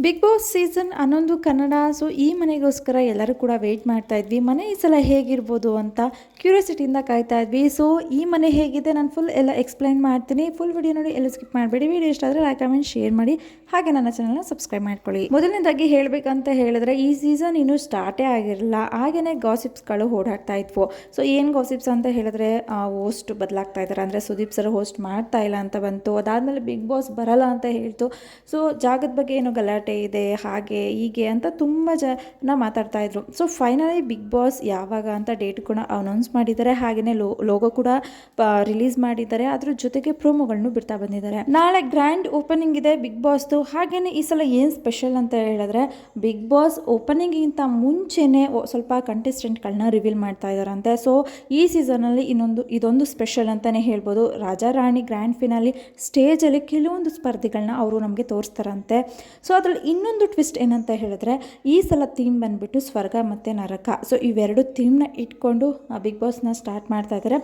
Big Boss season 11 Kannada. So ಈ ಮನೆಗೋಸ್ಕರ ಎಲ್ಲರೂ ಕೂಡ ವೆಯ್ಟ್ ಮಾಡ್ತಾ ಇದ್ವಿ. ಮನೆ ಈ ಸಲ ಹೇಗಿರ್ಬೋದು ಅಂತ ಕ್ಯೂರಿಯಾಸಿಟಿಯಿಂದ ಕಾಯ್ತಾ ಇದ್ವಿ. ಸೊ ಈ ಮನೆ ಹೇಗಿದೆ ನಾನು ಫುಲ್ ಎಲ್ಲ ಎಕ್ಸ್ಪ್ಲೈನ್ ಮಾಡ್ತೀನಿ. ಫುಲ್ ವಿಡಿಯೋ ನೋಡಿ ಎಲ್ಲ ಸ್ಕಿಪ್ ಮಾಡಬೇಡಿ. ವಿಡಿಯೋ ಇಷ್ಟ ಆದರೆ ಲೈಕ್ ಕಮೆಂಟ್ ಶೇರ್ ಮಾಡಿ, ಹಾಗೆ ನನ್ನ ಚಾನಲ್ನ ಸಬ್ಸ್ಕ್ರೈಬ್ ಮಾಡ್ಕೊಳ್ಳಿ. ಮೊದಲನೇದಾಗಿ ಹೇಳಬೇಕಂತ ಹೇಳಿದ್ರೆ ಈ ಸೀಸನ್ ಇನ್ನೂ ಸ್ಟಾರ್ಟೇ ಆಗಿರಲಿಲ್ಲ, ಹಾಗೆಯೇ ಗಾಸಿಪ್ಸ್ಗಳು ಓಡಾಡ್ತಾ ಇದ್ವು. ಸೊ ಏನು ಗಾಸಿಪ್ಸ್ ಅಂತ ಹೇಳಿದ್ರೆ ಹೋಸ್ಟ್ ಬದಲಾಗ್ತಾ ಇದ್ದಾರೆ, ಅಂದರೆ ಸುದೀಪ್ ಸರ್ ಹೋಸ್ಟ್ ಮಾಡ್ತಾ ಇಲ್ಲ ಅಂತ ಬಂತು. ಅದಾದಮೇಲೆ ಬಿಗ್ ಬಾಸ್ ಬರಲ್ಲ ಅಂತ ಹೇಳ್ತು. ಸೊ ಜಾಗದ ಬಗ್ಗೆ ಏನೋ ಗಲಾಟೆ ಇದೆ, ಹಾಗೆ ಹೀಗೆ ಅಂತ ತುಂಬ ಜನ ಮಾತಾಡ್ತಾ ಇದ್ರು. ಸೊ ಫೈನಲಿ ಬಿಗ್ ಬಾಸ್ ಯಾವಾಗ ಅಂತ ಡೇಟ್ ಕೂಡ ಅನೌನ್ಸ್ ಮಾಡಿದ್ದಾರೆ, ಹಾಗೆಯೇ ಲೋಗೋ ಕೂಡ ರಿಲೀಸ್ ಮಾಡಿದ್ದಾರೆ. ಅದ್ರ ಜೊತೆಗೆ ಪ್ರೋಮೋಗಳನ್ನು ಬಿಡ್ತಾ ಬಂದಿದ್ದಾರೆ. ನಾಳೆ ಗ್ರ್ಯಾಂಡ್ ಓಪನಿಂಗ್ ಇದೆ ಬಿಗ್ ಬಾಸ್ದು. ಹಾಗೆಯೇ ಈ ಸಲ ಏನು ಸ್ಪೆಷಲ್ ಅಂತ ಹೇಳಿದ್ರೆ ಬಿಗ್ ಬಾಸ್ ಓಪನಿಂಗಿಂತ ಮುಂಚೆನೇ ಸ್ವಲ್ಪ ಕಂಟೆಸ್ಟೆಂಟ್ಗಳನ್ನ ರಿವೀಲ್ ಮಾಡ್ತಾ ಇದ್ದಾರಂತೆ. ಸೊ ಈ ಸೀಸನಲ್ಲಿ ಇದೊಂದು ಸ್ಪೆಷಲ್ ಅಂತಲೇ ಹೇಳ್ಬೋದು. ರಾಜಾ ರಾಣಿ ಗ್ರ್ಯಾಂಡ್ ಫಿನಾಲಿ ಸ್ಟೇಜಲ್ಲಿ ಕೆಲವೊಂದು ಸ್ಪರ್ಧಿಗಳನ್ನ ಅವರು ನಮಗೆ ತೋರಿಸ್ತಾರಂತೆ. ಸೊ ಅದರಲ್ಲಿ ಇನ್ನೊಂದು ಟ್ವಿಸ್ಟ್ ಏನಂತ ಹೇಳಿದ್ರೆ ಈ ಸಲ ಥೀಮ್ ಬಂದುಬಿಟ್ಟು ಸ್ವರ್ಗ ಮತ್ತು ನರಕ. ಸೊ ಇವೆರಡು ಥೀಮ್ನ ಇಟ್ಕೊಂಡು ಬಿಗ್ ಬಾಸ್ನ ಸ್ಟಾರ್ಟ್ ಮಾಡ್ತಾ ಇದ್ದಾರೆ.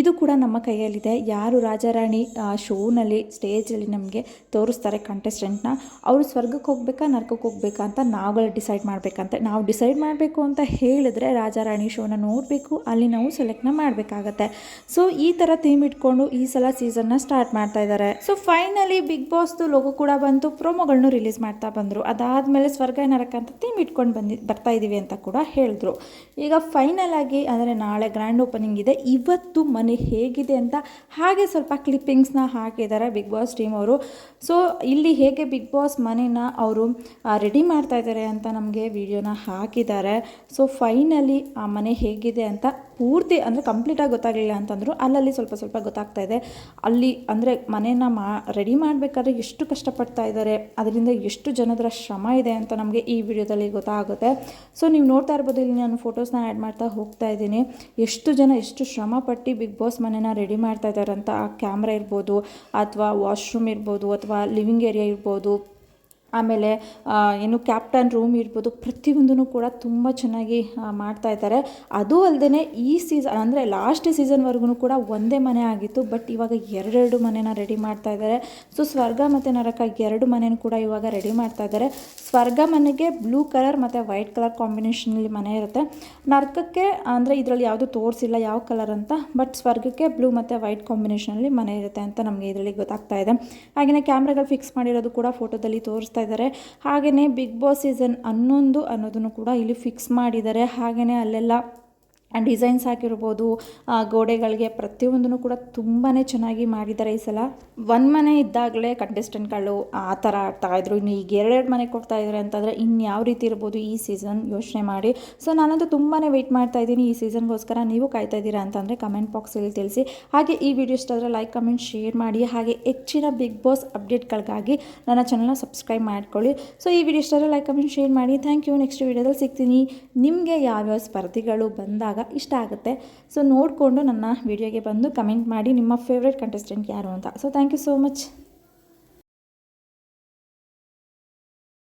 ಇದು ಕೂಡ ನಮ್ಮ ಕೈಯಲ್ಲಿದೆ. ಯಾರು ರಾಜಾರಾಣಿ ಶೋನಲ್ಲಿ ಸ್ಟೇಜಲ್ಲಿ ನಮಗೆ ತೋರಿಸ್ತಾರೆ ಕಂಟೆಸ್ಟೆಂಟ್ನ, ಅವರು ಸ್ವರ್ಗಕ್ಕೆ ಹೋಗ್ಬೇಕಾ ನರಕಕ್ಕೆ ಹೋಗ್ಬೇಕಾ ಅಂತ ನಾವುಗಳು ಡಿಸೈಡ್ ಮಾಡಬೇಕಂತೆ. ನಾವು ಡಿಸೈಡ್ ಮಾಡಬೇಕು ಅಂತ ಹೇಳಿದ್ರೆ ರಾಜಾರಾಣಿ ಶೋನ ನೋಡಬೇಕು, ಅಲ್ಲಿ ನಾವು ಸೆಲೆಕ್ಟ್ನ ಮಾಡಬೇಕಾಗತ್ತೆ. ಸೊ ಈ ಥರ ಥೀಮ್ ಇಟ್ಕೊಂಡು ಈ ಸಲ ಸೀಸನ್ನ ಸ್ಟಾರ್ಟ್ ಮಾಡ್ತಾ ಇದ್ದಾರೆ. ಸೊ ಫೈನಲಿ ಬಿಗ್ ಬಾಸ್ದು ಲೋಗೋ ಕೂಡ ಬಂತು, ಪ್ರೋಮೋಗಳನ್ನು ರಿಲೀಸ್ ಮಾಡ್ತಾ ಬಂದರು. ಅದಾದಮೇಲೆ ಸ್ವರ್ಗ ನರಕ ಅಂತ ಥೀಮ್ ಇಟ್ಕೊಂಡು ಬರ್ತಾ ಇದ್ದೀವಿ ಅಂತ ಕೂಡ ಹೇಳಿದ್ರು. ಈಗ ಫೈನಲ್ ಆಗಿ ಅಂದರೆ ನಾಳೆ ಗ್ರ್ಯಾಂಡ್ ಓಪನಿಂಗ್ ಇದೆ. ಇವತ್ತು ಮನೆ ಹೇಗಿದೆ ಅಂತ ಹಾಗೆ ಸ್ವಲ್ಪ ಕ್ಲಿಪ್ಪಿಂಗ್ಸ್ನ ಹಾಕಿದ್ದಾರೆ ಬಿಗ್ ಬಾಸ್ ಟೀಮ್ ಅವರು. ಸೊ ಇಲ್ಲಿ ಹೇಗೆ ಬಿಗ್ ಬಾಸ್ ಮನೇನ ಅವರು ರೆಡಿ ಮಾಡ್ತಾ ಇದ್ದಾರೆ ಅಂತ ನಮಗೆ ವಿಡಿಯೋನ ಹಾಕಿದ್ದಾರೆ. ಸೊ ಫೈನಲಿ ಆ ಮನೆ ಹೇಗಿದೆ ಅಂತ ಪೂರ್ತಿ ಅಂದರೆ ಕಂಪ್ಲೀಟಾಗಿ ಗೊತ್ತಾಗಲಿಲ್ಲ ಅಂತಂದರು, ಅಲ್ಲಲ್ಲಿ ಸ್ವಲ್ಪ ಸ್ವಲ್ಪ ಗೊತ್ತಾಗ್ತಾ ಇದೆ. ಅಲ್ಲಿ ಅಂದರೆ ಮನೇನ ರೆಡಿ ಮಾಡಬೇಕಾದ್ರೆ ಎಷ್ಟು ಕಷ್ಟಪಡ್ತಾ ಇದ್ದಾರೆ, ಅದರಿಂದ ಎಷ್ಟು ಜನರ ಶ್ರಮ ಇದೆ ಅಂತ ನಮಗೆ ಈ ವಿಡಿಯೋದಲ್ಲಿ ಗೊತ್ತಾಗುತ್ತೆ. ಸೊ ನೀವು ನೋಡ್ತಾ ಇರ್ಬೋದು, ಇಲ್ಲಿ ನಾನು ಫೋಟೋಸ್ನ ಆ್ಯಡ್ ಮಾಡ್ತಾ ಹೋಗ್ತಾ ಇದ್ದೀನಿ. ಎಷ್ಟು ಜನ ಎಷ್ಟು ಶ್ರಮಪಟ್ಟು ಬಿಗ್ ಬಾಸ್ ಮನೇನ ರೆಡಿ ಮಾಡ್ತಾ ಇದ್ದಾರೆ ಅಂತ. ಆ ಕ್ಯಾಮ್ರಾ ಇರ್ಬೋದು, ಅಥವಾ ವಾಶ್ರೂಮ್ ಇರ್ಬೋದು, ಅಥವಾ ಲಿವಿಂಗ್ ಏರಿಯಾ ಇರ್ಬೋದು, ಆಮೇಲೆ ಏನು ಕ್ಯಾಪ್ಟನ್ ರೂಮ್ ಇರ್ಬೋದು, ಪ್ರತಿಯೊಂದೂ ಕೂಡ ತುಂಬ ಚೆನ್ನಾಗಿ ಮಾಡ್ತಾ ಇದ್ದಾರೆ. ಅದು ಅಲ್ಲದೆ ಈ ಸೀಸನ್ ಅಂದರೆ ಲಾಸ್ಟ್ ಸೀಸನ್ವರೆಗೂ ಕೂಡ ಒಂದೇ ಮನೆ ಆಗಿತ್ತು, ಬಟ್ ಇವಾಗ ಎರಡೆರಡು ಮನೆನ ರೆಡಿ ಮಾಡ್ತಾ ಇದ್ದಾರೆ. ಸೊ ಸ್ವರ್ಗ ಮತ್ತು ನರಕ ಎರಡು ಮನೆಯೂ ಕೂಡ ಇವಾಗ ರೆಡಿ ಮಾಡ್ತಾ ಇದ್ದಾರೆ. ಸ್ವರ್ಗ ಮನೆಗೆ ಬ್ಲೂ ಕಲರ್ ಮತ್ತು ವೈಟ್ ಕಲರ್ ಕಾಂಬಿನೇಷನಲ್ಲಿ ಮನೆ ಇರುತ್ತೆ. ನರಕಕ್ಕೆ ಅಂದರೆ ಇದರಲ್ಲಿ ಯಾವುದು ತೋರಿಸಿಲ್ಲ ಯಾವ ಕಲರ್ ಅಂತ, ಬಟ್ ಸ್ವರ್ಗಕ್ಕೆ ಬ್ಲೂ ಮತ್ತು ವೈಟ್ ಕಾಂಬಿನೇಷನಲ್ಲಿ ಮನೆ ಇರುತ್ತೆ ಅಂತ ನಮಗೆ ಇದರಲ್ಲಿ ಗೊತ್ತಾಗ್ತಾ ಇದೆ. ಹಾಗೆಯೇ ಕ್ಯಾಮ್ರಾಗಳು ಫಿಕ್ಸ್ ಮಾಡಿರೋದು ಕೂಡ ಫೋಟೋದಲ್ಲಿ ತೋರಿಸ್ತಾ ಇದ್ದಾರೆ. ಹಾಗೆಯೇ ಬಿಗ್ ಬಾಸ್ ಸೀಸನ್ 11 ಅನ್ನೋದನ್ನು ಕೂಡ ಇಲ್ಲಿ ಫಿಕ್ಸ್ ಮಾಡಿದ್ದಾರೆ. ಹಾಗೆಯೇ ಅಲ್ಲೆಲ್ಲ ಡಿಸೈನ್ಸ್ ಹಾಕಿರ್ಬೋದು, ಗೋಡೆಗಳಿಗೆ ಪ್ರತಿಯೊಂದನ್ನು ಕೂಡ ತುಂಬಾ ಚೆನ್ನಾಗಿ ಮಾಡಿದ್ದಾರೆ ಈ ಸಲ. ಒಂದು ಮನೆ ಇದ್ದಾಗಲೇ ಕಂಟೆಸ್ಟೆಂಟ್ಗಳು ಆ ಥರ ಆಡ್ತಾಯಿದ್ರು, ಇನ್ನು ಈಗ ಎರಡೆರಡು ಮನೆ ಕೊಡ್ತಾ ಇದ್ದಾರೆ ಅಂತಂದರೆ ಇನ್ನು ಯಾವ ರೀತಿ ಇರ್ಬೋದು ಈ ಸೀಸನ್ ಯೋಚನೆ ಮಾಡಿ. ಸೊ ನಾನಂತೂ ತುಂಬಾ ವೆಯ್ಟ್ ಮಾಡ್ತಾ ಇದ್ದೀನಿ ಈ ಸೀಸನ್ಗೋಸ್ಕರ. ನೀವು ಕಾಯ್ತಾ ಇದ್ದೀರಾ ಅಂತಂದರೆ ಕಮೆಂಟ್ ಬಾಕ್ಸಲ್ಲಿ ತಿಳಿಸಿ. ಹಾಗೆ ಈ ವಿಡಿಯೋ ಇಷ್ಟ ಆದರೆ ಲೈಕ್ ಕಮೆಂಟ್ ಶೇರ್ ಮಾಡಿ, ಹಾಗೆ ಹೆಚ್ಚಿನ ಬಿಗ್ ಬಾಸ್ ಅಪ್ಡೇಟ್ಗಳಿಗಾಗಿ ನನ್ನ ಚಾನಲ್ನ ಸಬ್ಸ್ಕ್ರೈಬ್ ಮಾಡ್ಕೊಳ್ಳಿ. ಸೊ ಈ ವಿಡಿಯೋ ಇಷ್ಟ ಆದರೆ ಲೈಕ್ ಕಮೆಂಟ್ ಶೇರ್ ಮಾಡಿ. Thank you. ನೆಕ್ಸ್ಟ್ ವಿಡಿಯೋದಲ್ಲಿ ಸಿಗ್ತೀನಿ. ನಿಮಗೆ ಯಾವ್ಯಾವ ಸ್ಪರ್ಧಿಗಳು ಬಂದಾಗ ಇಷ್ಟ ಆಗುತ್ತೆ, ಸೊ ನೋಡಿಕೊಂಡು ನನ್ನ ವಿಡಿಯೋಗೆ ಬಂದು ಕಮೆಂಟ್ ಮಾಡಿ ನಿಮ್ಮ ಫೇವ್ರೆಟ್ ಕಂಟೆಸ್ಟೆಂಟ್ ಯಾರು ಅಂತ. So thank you so much.